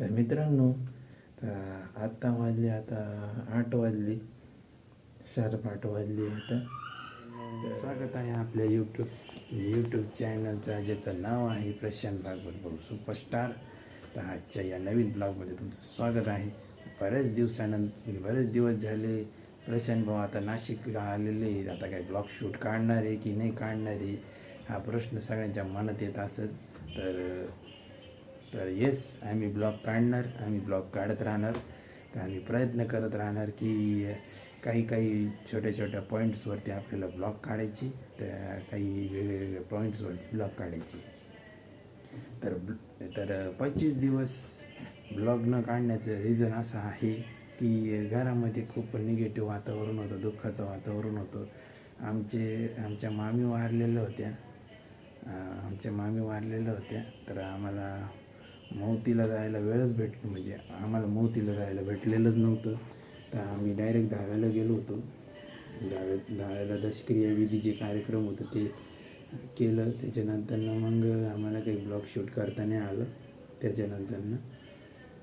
तर मित्रांनो, आत्ता वाजले, आता 8 वाजले, 8:30 वाजले आता. स्वागत आहे आपल्या यूट्यूब चॅनलचं, ज्याचं नाव आहे प्रशांत भागवत भाऊ सुपरस्टार. तर आजच्या या नवीन ब्लॉगमध्ये तुमचं स्वागत आहे. बरेच दिवस झाले प्रशांत भाऊ आता नाशिकला आलेले. आता काय ब्लॉग शूट काढणार आहे की नाही काढणार आहे, हा प्रश्न सगळ्यांच्या मनात येत असेल. तर येस, आम्ही ब्लॉग काढणार, आम्ही ब्लॉग काढत राहणार. तर आम्ही प्रयत्न करत राहणार की काही छोट्या पॉईंट्सवरती आपल्याला ब्लॉग काढायची, तर काही वेगवेगळ्या पॉईंट्सवरती ब्लॉग काढायची. तर 25 दिवस ब्लॉग न काढण्याचं रिझन असं आहे की घरामध्ये खूप निगेटिव्ह वातावरण होतं, दुःखाचं वातावरण होतं. आमच्या मामी वारलेल्या होत्या. तर आम्हाला मौतीला जायला भेटलेलंच नव्हतं. तर आम्ही डायरेक्ट धाव्याला गेलो होतो. धाव्याला दशक्रिया विधी जे कार्यक्रम होतं ते केलं. त्याच्यानंतरनं मग आम्हाला काही ब्लॉग शूट करता नाही आलं त्याच्यानंतरनं,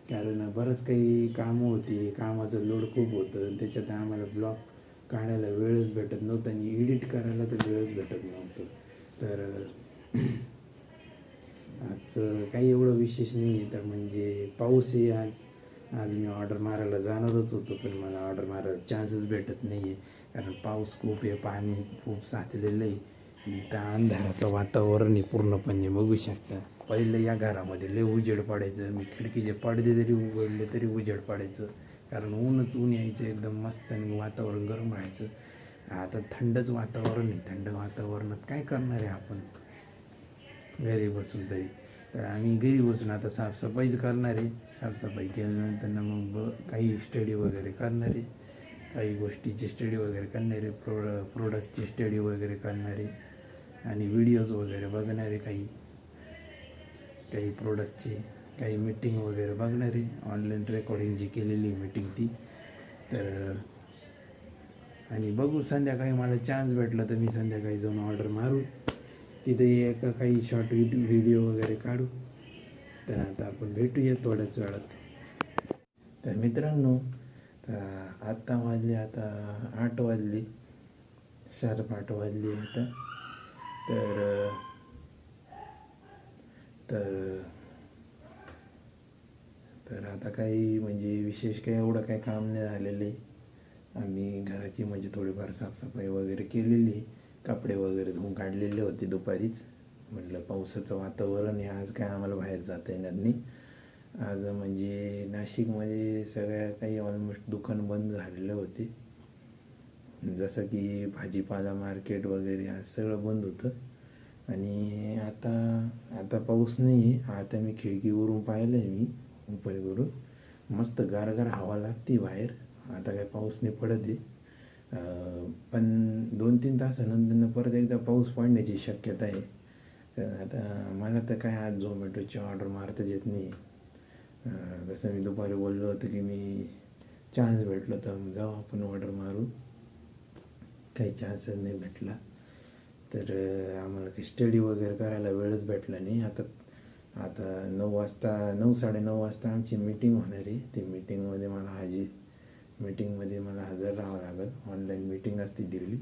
कारण बरंच काही कामं होती, कामाचं लोड खूप होतं. त्याच्यात आम्हाला ब्लॉग काढायला वेळच भेटत नव्हता आणि एडिट करायला तर वेळच भेटत नव्हतं. तर आजचं काही एवढं विशेष नाही आहे. तर म्हणजे पाऊस आहे आज मी ऑर्डर मारायला जाणारच होतो, पण मला ऑर्डर मारायला चान्सच भेटत नाही आहे, कारण पाऊस खूप आहे, पाणी खूप साचलेलं आहे. इथं अंधाराचं वातावरण आहे पूर्णपणे, बघू शकता. पहिलं या घरामध्ये लय उजेड पडायचं, मी खिडकीचे पडदे जरी उघडले तरी उजेड पडायचं, कारण ऊन यायचं एकदम मस्त आणि वातावरण गरम राहायचं. आता थंडच वातावरण आहे. थंड वातावरणात काय करणार आहे आपण घरी बसून तरी. तर आम्ही घरी बसून आता साफसफाईच करणार आहे. साफसफाई केल्यानंतर मग काही स्टडी वगैरे करणार आहे, काही गोष्टीची स्टडी वगैरे करणार आहे, प्रोडक्टची स्टडी वगैरे करणार आहे आणि व्हिडिओज वगैरे बघणार आहे, काही प्रोडक्टची काही मीटिंग वगैरे बघणार आहे, ऑनलाईन रेकॉर्डिंग जी केलेली मीटिंग ती. तर आणि बघू, संध्याकाळी मला चान्स भेटला तर मी संध्याकाळी जाऊन ऑर्डर मारू, तिथे काही शॉर्ट व्हिडिओ वगैरे काढू. तर आता आपण भेटूया थोड्याच वेळात. तर मित्रांनो, आत्ता वाजले, आता 8 वाजले, 8:30 वाजले आता. तर आता काही म्हणजे विशेष काही एवढं काही काम नाही झालेलं आहे. आम्ही घराची म्हणजे थोडीफार साफसफाई वगैरे केलेली, कपडे वगैरे धुवून काढलेले होते दुपारीच. म्हटलं पावसाचं वातावरण आहे, आज काय आम्हाला बाहेर जाता येणार नाही. आज म्हणजे नाशिकमध्ये सगळ्या काही ऑलमोस्ट दुकान बंद झालेले होते, जसं की भाजीपाला मार्केट वगैरे आज सगळं बंद होतं. आणि आता पाऊस नाही आहे. आता मी खिडकीवरून पाहिलं आहे, मी उपरीवरून मस्त गारगार हवा लागते बाहेर. आता काय पाऊस नाही पडत आहे, पण 2-3 तासानंतर परत एकदा पाऊस पडण्याची शक्यता आहे. तर आता मला तर काय आज झोमॅटोची ऑर्डर मारताच येत नाही. जसं मी दुपारी बोललो होतं की मी चान्स भेटला तर जाऊ आपण ऑर्डर मारू, काही चान्सच नाही भेटला. तर आम्हाला काही स्टडी वगैरे करायला वेळच भेटला नाही. आता 9:30 वाजता आमची मीटिंग होणार आहे. ती मीटिंगमध्ये मला हजर राहावं लागेल. ऑनलाईन मीटिंग असते डेली.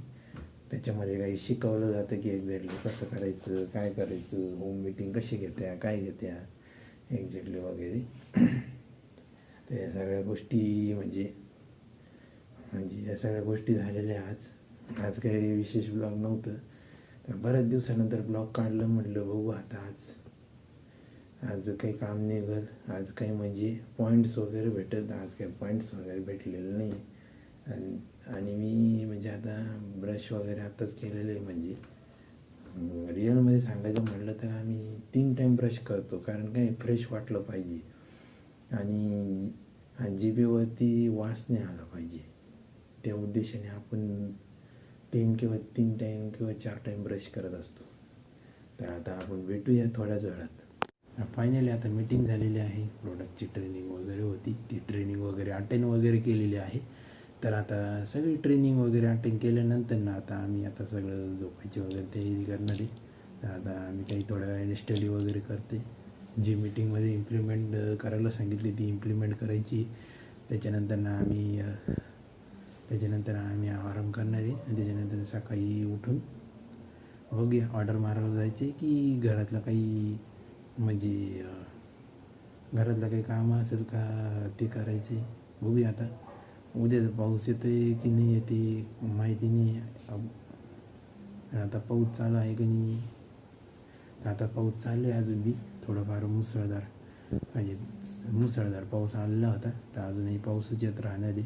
त्याच्यामध्ये काही शिकवलं जातं की एक्झॅक्टली कसं करायचं, काय करायचं, होम मीटिंग कशी घेत्या, काय घेत्या एक्झॅक्टली वगैरे. तर या सगळ्या गोष्टी म्हणजे या सगळ्या गोष्टी झालेल्या. आज काही विशेष ब्लॉग नव्हतं. तर बऱ्याच दिवसानंतर ब्लॉग काढलं, म्हटलं बघू आता आज काही काम निघेल, आज काही म्हणजे पॉईंट्स वगैरे भेटत. आज काही पॉईंट्स वगैरे भेटलेले नाही. आणि मी म्हणजे आता ब्रश वगैरे आत्ताच केलेलं आहे. म्हणजे रिअलमध्ये सांगायचं म्हटलं तर आम्ही 3 टाईम ब्रश करतो, कारण काय फ्रेश वाटलं पाहिजे आणि जिभेवरती वास नाही आला पाहिजे, त्या उद्देशाने आपण 3 टाईम किंवा 4 टाईम ब्रश करत असतो. तर आता आपण भेटूया थोड्याच वेळात. फायनली आता मीटिंग झालेली आहे, प्रोडक्टची ट्रेनिंग वगैरे होती, ती ट्रेनिंग वगैरे अटेंड वगैरे केलेली आहे. तर आता सगळी ट्रेनिंग वगैरे अटेंड केल्यानंतर ना आता आम्ही सगळं झोपायची वगैरे तयारी करणार आहे. तर आता आम्ही काही थोड्या वेळाने स्टडी वगैरे करते. जी मीटिंगमध्ये इम्प्लिमेंट करायला सांगितली ती इम्प्लिमेंट करायची. त्याच्यानंतर आम्ही आराम करणार आहे आणि त्याच्यानंतर सकाळी उठून बघूया ऑर्डर मारायला जायचं आहे की घरातलं काही म्हणजे घरातलं काही कामं असेल का ते करायचे. बघूया आता उद्या पाऊस येतो आहे की नाही येते माहिती नाही. आता पाऊस चालू आहे की नाही. आता पाऊस चालू आहे अजून बी थोडंफार मुसळधार पाऊस आलेला होता. तर अजूनही पाऊसच येत राहणार आहे.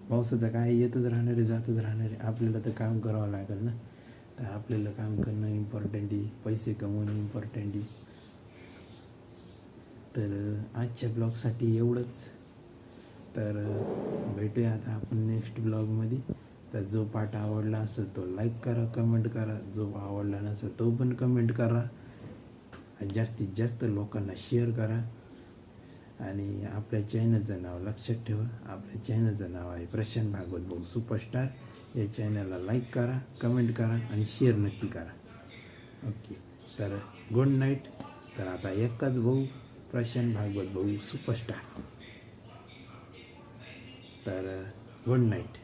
पावसाचं काय येतच राहणार आहे जातच राहणार आहे. आपल्याला तर काम करावं लागेल ना. तर आपल्याला काम करणं इम्पॉर्टंट आहे, पैसे कमवणं इम्पॉर्टंट आहे. तर आजच्या ब्लॉगसाठी एवढंच. तर भेटूया आता आपण नेक्स्ट ब्लॉगमध्ये. तर जो पार्ट आवडला असेल तो लाईक करा, कमेंट करा. जो आवडला नसेल तो पण कमेंट करा. जास्तीत जास्त लोकांना शेअर करा. आणि आपल्या चॅनलचं नाव लक्षात ठेवा. आपल्या चॅनलचं नाव आहे प्रशांत भागवत भाऊ सुपरस्टार. या चॅनलला लाईक करा, कमेंट करा आणि शेअर नक्की करा. ओके. तर गुड नाईट. तर आता एकच भाऊ प्रशांत भागवत भाऊ सुपरस्टार. तर गुड नाईट.